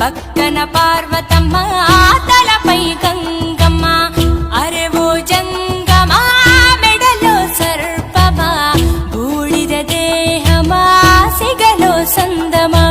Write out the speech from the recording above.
పక్కన పార్వతమ్మ తలపై గంగమ్మ అరెవో జంగమా మెడలో సర్పమా బూడిద దేహమా సిగలో సందమా